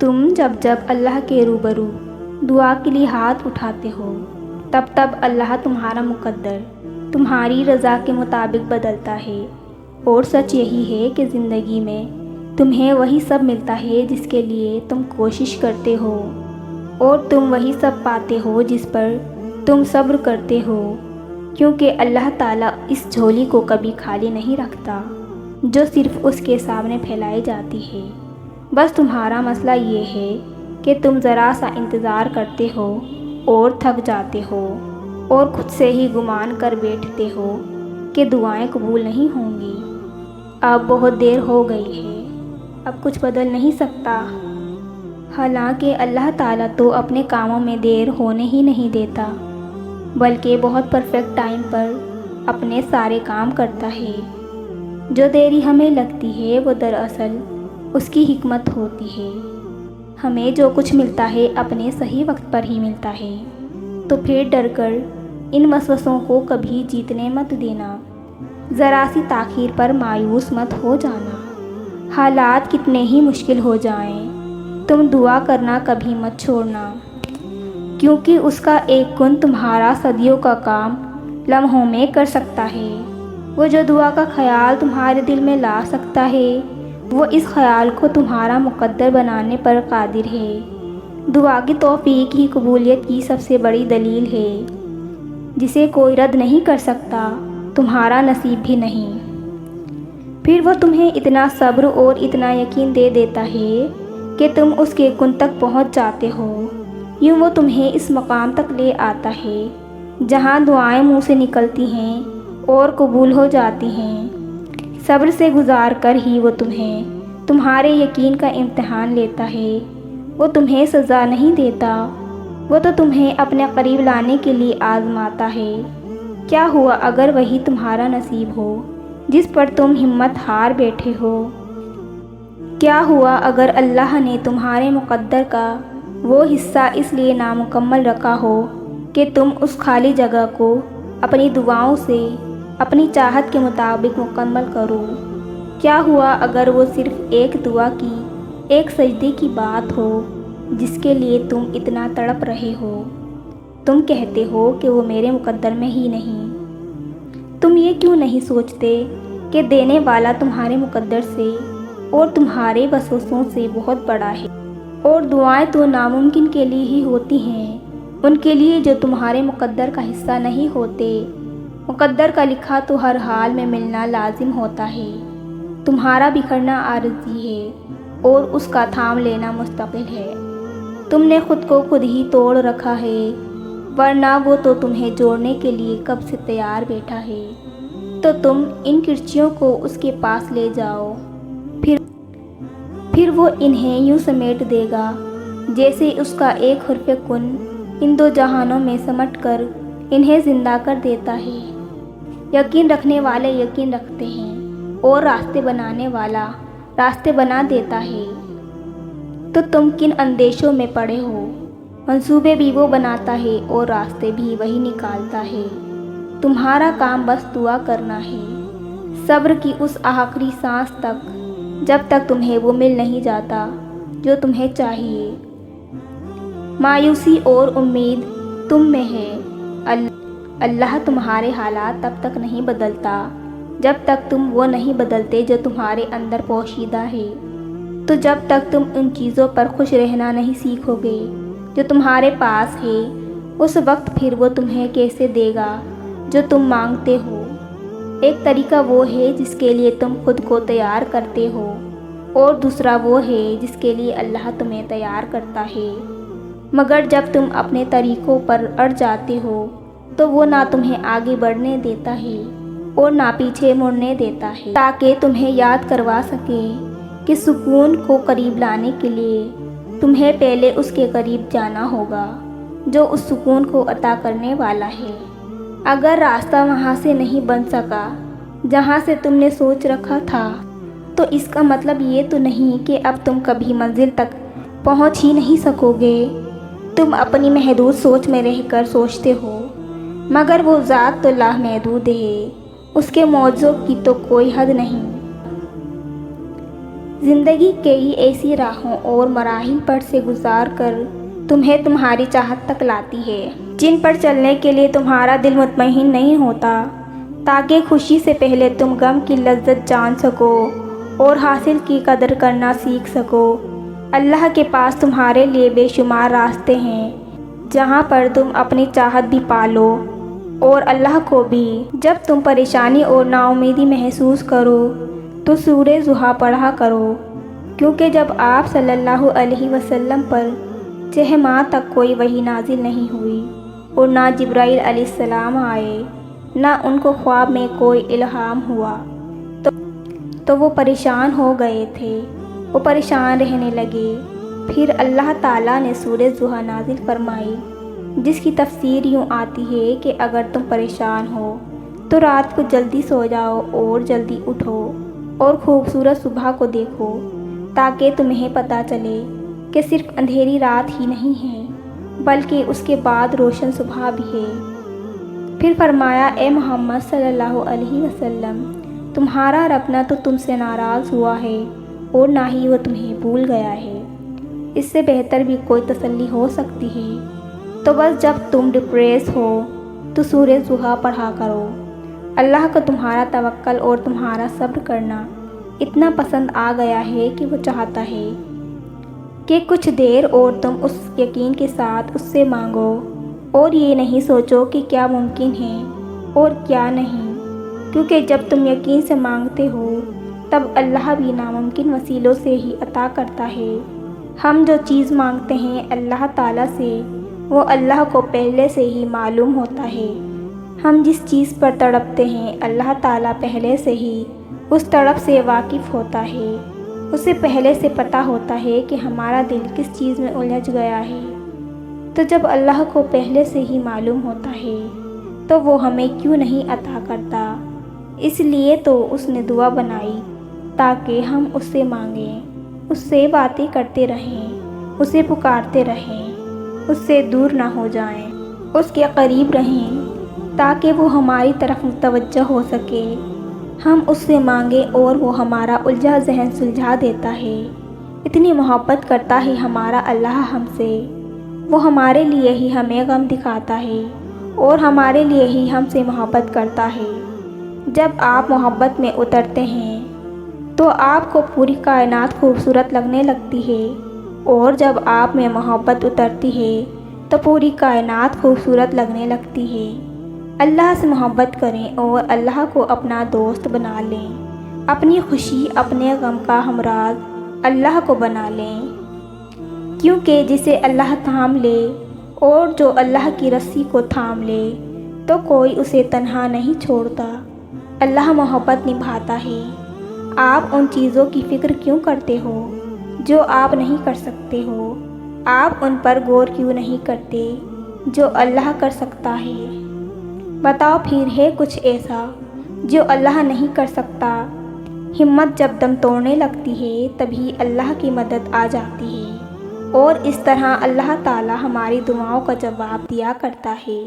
تم جب جب اللہ کے روبرو دعا کے لیے ہاتھ اٹھاتے ہو تب تب اللہ تمہارا مقدر تمہاری رضا کے مطابق بدلتا ہے، اور سچ یہی ہے کہ زندگی میں تمہیں وہی سب ملتا ہے جس کے لیے تم کوشش کرتے ہو، اور تم وہی سب پاتے ہو جس پر تم صبر کرتے ہو، کیونکہ اللہ تعالیٰ اس جھولی کو کبھی خالی نہیں رکھتا جو صرف اس کے سامنے پھیلائی جاتی ہے۔ بس تمہارا مسئلہ یہ ہے کہ تم ذرا سا انتظار کرتے ہو اور تھک جاتے ہو، اور خود سے ہی گمان کر بیٹھتے ہو کہ دعائیں قبول نہیں ہوں گی۔ اب بہت دیر ہو گئی ہے، اب کچھ بدل نہیں سکتا۔ حالانکہ اللہ تعالیٰ تو اپنے کاموں میں دیر ہونے ہی نہیں دیتا، بلکہ بہت پرفیکٹ ٹائم پر اپنے سارے کام کرتا ہے۔ جو دیری ہمیں لگتی ہے وہ دراصل اس کی حکمت ہوتی ہے۔ ہمیں جو کچھ ملتا ہے اپنے صحیح وقت پر ہی ملتا ہے، تو پھر ڈر کر ان وسوسوں کو کبھی جیتنے مت دینا، ذرا سی تاخیر پر مایوس مت ہو جانا۔ حالات کتنے ہی مشکل ہو جائیں، تم دعا کرنا کبھی مت چھوڑنا، کیونکہ اس کا ایک کن تمہارا صدیوں کا کام لمحوں میں کر سکتا ہے۔ وہ جو دعا کا خیال تمہارے دل میں لا سکتا ہے، وہ اس خیال کو تمہارا مقدر بنانے پر قادر ہے۔ دعا کی توفیق ہی قبولیت کی سب سے بڑی دلیل ہے، جسے کوئی رد نہیں کر سکتا، تمہارا نصیب بھی نہیں۔ پھر وہ تمہیں اتنا صبر اور اتنا یقین دے دیتا ہے کہ تم اس کے کن تک پہنچ جاتے ہو۔ یوں وہ تمہیں اس مقام تک لے آتا ہے جہاں دعائیں منہ سے نکلتی ہیں اور قبول ہو جاتی ہیں۔ صبر سے گزار کر ہی وہ تمہارے یقین کا امتحان لیتا ہے۔ وہ تمہیں سزا نہیں دیتا، وہ تو تمہیں اپنے قریب لانے کے لیے آزماتا ہے۔ کیا ہوا اگر وہی تمہارا نصیب ہو جس پر تم ہمت ہار بیٹھے ہو؟ کیا ہوا اگر اللہ نے تمہارے مقدر کا وہ حصہ اس لیے نامکمل رکھا ہو کہ تم اس خالی جگہ کو اپنی دعاؤں سے اپنی چاہت کے مطابق مکمل کرو؟ کیا ہوا اگر وہ صرف ایک دعا کی، ایک سجدے کی بات ہو جس کے لیے تم اتنا تڑپ رہے ہو؟ تم کہتے ہو کہ وہ میرے مقدر میں ہی نہیں۔ تم یہ کیوں نہیں سوچتے کہ دینے والا تمہارے مقدر سے اور تمہارے وسوسوں سے بہت بڑا ہے، اور دعائیں تو ناممکن کے لیے ہی ہوتی ہیں، ان کے لیے جو تمہارے مقدر کا حصہ نہیں ہوتے۔ مقدر کا لکھا تو ہر حال میں ملنا لازم ہوتا ہے، تمہارا بکھرنا عارضی ہے اور اس کا تھام لینا مستقل ہے۔ تم نے خود کو خود ہی توڑ رکھا ہے، ورنہ وہ تو تمہیں جوڑنے کے لیے کب سے تیار بیٹھا ہے۔ تو تم ان کرچیوں کو اس کے پاس لے جاؤ، پھر وہ انہیں یوں سمیٹ دے گا جیسے اس کا ایک حرف کن ان دو جہانوں میں سمٹ کر انہیں زندہ کر دیتا ہے۔ یقین رکھنے والے یقین رکھتے ہیں، اور راستے بنانے والا راستے بنا دیتا ہے۔ تو تم کن اندیشوں میں پڑے ہو؟ منصوبے بھی وہ بناتا ہے اور راستے بھی وہی نکالتا ہے۔ تمہارا کام بس دعا کرنا ہے، صبر کی اس آخری سانس تک، جب تک تمہیں وہ مل نہیں جاتا جو تمہیں چاہیے۔ مایوسی اور امید تم میں ہے۔ اللہ تمہارے حالات تب تک نہیں بدلتا جب تک تم وہ نہیں بدلتے جو تمہارے اندر پوشیدہ ہے۔ تو جب تک تم ان چیزوں پر خوش رہنا نہیں سیکھو گے جو تمہارے پاس ہے، اس وقت پھر وہ تمہیں کیسے دے گا جو تم مانگتے ہو؟ ایک طریقہ وہ ہے جس کے لیے تم خود کو تیار کرتے ہو، اور دوسرا وہ ہے جس کے لیے اللہ تمہیں تیار کرتا ہے۔ مگر جب تم اپنے طریقوں پر اڑ جاتے ہو تو وہ نہ تمہیں آگے بڑھنے دیتا ہے اور نہ پیچھے مڑنے دیتا ہے، تاکہ تمہیں یاد کروا سکے کہ سکون کو قریب لانے کے لیے تمہیں پہلے اس کے قریب جانا ہوگا جو اس سکون کو عطا کرنے والا ہے۔ اگر راستہ وہاں سے نہیں بن سکا جہاں سے تم نے سوچ رکھا تھا، تو اس کا مطلب یہ تو نہیں کہ اب تم کبھی منزل تک پہنچ ہی نہیں سکو گے۔ تم اپنی محدود سوچ میں رہ کر سوچتے ہو، مگر وہ ذات تو لامحدود ہے، اس کے معجزوں کی تو کوئی حد نہیں۔ زندگی کئی ایسی راہوں اور مراحل پر سے گزار کر تمہیں تمہاری چاہت تک لاتی ہے جن پر چلنے کے لیے تمہارا دل مطمئن نہیں ہوتا، تاکہ خوشی سے پہلے تم غم کی لذت جان سکو اور حاصل کی قدر کرنا سیکھ سکو۔ اللہ کے پاس تمہارے لیے بے شمار راستے ہیں جہاں پر تم اپنی چاہت بھی پالو اور اللہ کو بھی۔ جب تم پریشانی اور نا امیدی محسوس کرو تو سورہ ضحیٰ پڑھا کرو، کیونکہ جب آپ صلی اللہ علیہ وسلم پر 6 ماہ تک کوئی وحی نازل نہیں ہوئی اور نہ جبرائیل علیہ السلام آئے، نہ ان کو خواب میں کوئی الہام ہوا، تو وہ پریشان ہو گئے تھے، وہ پریشان رہنے لگے۔ پھر اللہ تعالیٰ نے سورہ ضحیٰ نازل فرمائی، جس کی تفسیر یوں آتی ہے کہ اگر تم پریشان ہو تو رات کو جلدی سو جاؤ اور جلدی اٹھو اور خوبصورت صبح کو دیکھو، تاکہ تمہیں پتہ چلے کہ صرف اندھیری رات ہی نہیں ہے بلکہ اس کے بعد روشن صبح بھی ہے۔ پھر فرمایا، اے محمد صلی اللہ علیہ وسلم، تمہارا رب نہ تو تم سے ناراض ہوا ہے اور نہ ہی وہ تمہیں بھول گیا ہے۔ اس سے بہتر بھی کوئی تسلی ہو سکتی ہے؟ تو بس جب تم ڈپریس ہو تو سورہ ضحیٰ پڑھا کرو۔ اللہ کو تمہارا توکل اور تمہارا صبر کرنا اتنا پسند آ گیا ہے کہ وہ چاہتا ہے کہ کچھ دیر اور تم اس یقین کے ساتھ اس سے مانگو اور یہ نہیں سوچو کہ کیا ممکن ہے اور کیا نہیں، کیونکہ جب تم یقین سے مانگتے ہو تب اللہ بھی ناممکن وسیلوں سے ہی عطا کرتا ہے۔ ہم جو چیز مانگتے ہیں اللہ تعالیٰ سے، وہ اللہ کو پہلے سے ہی معلوم ہوتا ہے۔ ہم جس چیز پر تڑپتے ہیں اللہ تعالیٰ پہلے سے ہی اس تڑپ سے واقف ہوتا ہے، اسے پہلے سے پتہ ہوتا ہے کہ ہمارا دل کس چیز میں الجھ گیا ہے۔ تو جب اللہ کو پہلے سے ہی معلوم ہوتا ہے تو وہ ہمیں کیوں نہیں عطا کرتا؟ اس لیے تو اس نے دعا بنائی تاکہ ہم اس سے مانگیں، اس سے باتیں کرتے رہیں، اسے پکارتے رہیں، اس سے دور نہ ہو جائیں، اس کے قریب رہیں تاکہ وہ ہماری طرف متوجہ ہو سکے۔ ہم اس سے مانگیں اور وہ ہمارا الجھا ذہن سلجھا دیتا ہے۔ اتنی محبت کرتا ہے ہمارا اللہ ہم سے، وہ ہمارے لیے ہی ہمیں غم دکھاتا ہے اور ہمارے لیے ہی ہم سے محبت کرتا ہے۔ جب آپ محبت میں اترتے ہیں تو آپ کو پوری کائنات خوبصورت لگنے لگتی ہے، اور جب آپ میں محبت اترتی ہے تو پوری کائنات خوبصورت لگنے لگتی ہے۔ اللہ سے محبت کریں اور اللہ کو اپنا دوست بنا لیں، اپنی خوشی اپنے غم کا ہمراز اللہ کو بنا لیں، کیونکہ جسے اللہ تھام لے اور جو اللہ کی رسی کو تھام لے تو کوئی اسے تنہا نہیں چھوڑتا۔ اللہ محبت نبھاتا ہے۔ آپ ان چیزوں کی فکر کیوں کرتے ہو جو آپ نہیں کر سکتے ہو؟ آپ ان پر غور کیوں نہیں کرتے جو اللہ کر سکتا ہے؟ بتاؤ پھر ہے کچھ ایسا جو اللہ نہیں کر سکتا؟ ہمت جب دم توڑنے لگتی ہے تبھی اللہ کی مدد آ جاتی ہے، اور اس طرح اللہ تعالی ہماری دعاؤں کا جواب دیا کرتا ہے۔